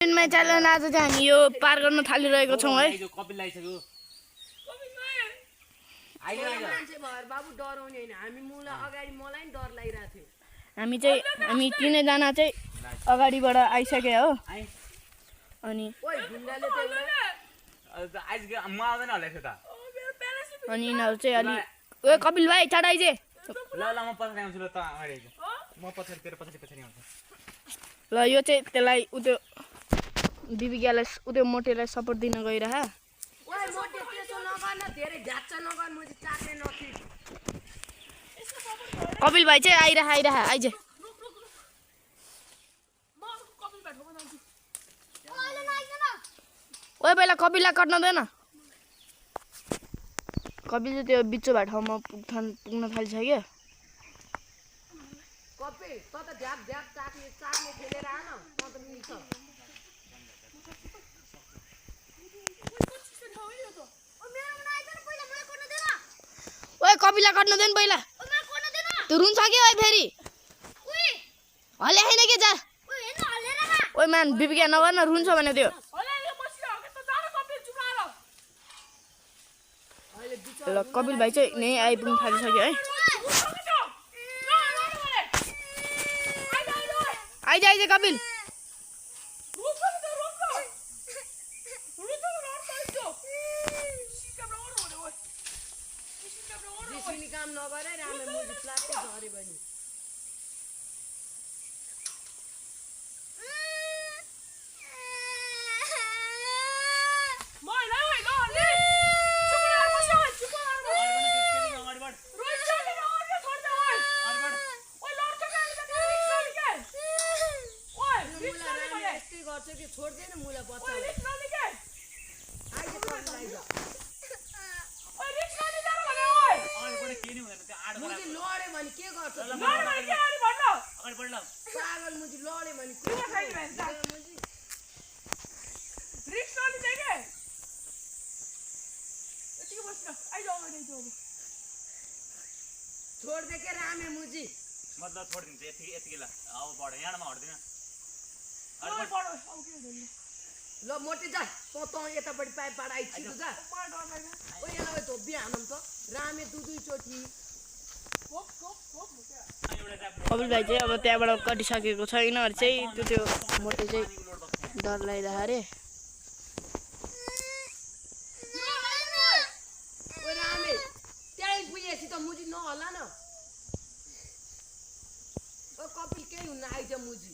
दिनमा च्यालेन्ज आज चाहिँ हामी यो पार गर्न थालिरहेको छौँ है। कपिल लागिसक्यो बाबु डराउने हैन हामी मुला अगाडि मलाई डर लागिरहेको हामी थियो तीनैजना चाहिँ अगाडिबाट आइसक्यो हो। अनि ओइ ढुङ्गाले त आज म आउँदैन होला यसो त अनि यिनीहरू चाहिँ अलि ओ कपिल भाइ चढाइ चाहिँ ल ल म पछाडि आउँछु ल त अगाडि म पछाडि तेरो पछाडि आउँछु ल यो चाहिँ त्यसलाई उयो दिविकालाई उयो मोटेलाई सपोर्ट दिन गइरह। ओइ मोटे त्यसो नगर्न धेरै झ्याच्च नगर म चाहिँ चाट्ने नथि कपिल भाइ चाहिँ आइरह आइज ओए पहिला कपिललाई कट्न देन। कपिल चाहिँ त्यो बिचो भए ठाउँमा पुग्न थालिसक्यो। कपे त त झ्याप झ्याप चाट्ने खेलेर आन त त मिल्छ ओए कपिललाई कट्न देन पहिला त्यो रुन्छ के ओए फेरि हले हैन के जा ओए मान बिबिका नगर्न रुन्छ भने त्यो ल कपिल भाइ चाहिँ नै आइपुग्न थालिसक्यो है। आइज कपिल जिसिनी काम नगरे रामे मुजी प्लास्टिक झरे बनि छोड्दैन मुला बच्चा मुजी लडे भने के गर्छ पागल मुजी लडे भने छोड दे के रामे मुजी मतलब छोडिदिन्छ यति ल अब बढ यहाँमा हट्दैन ल मोटे जा त यतापट्टि पाइप पाडाइ छिटो जा ओ यहाँ धोबी हानम त रामे दुई चोटी कपिल भाइ चाहिँ अब त्यहाँबाट कटिसकेको छ। यिनीहरू चाहिँ त्यो मोटे चाहिँ डर लागिरह अरे। ओ रामे त्यही पुगेपछि त मुजी नहला न ओ कपिल केही हुन्न आइज मुजी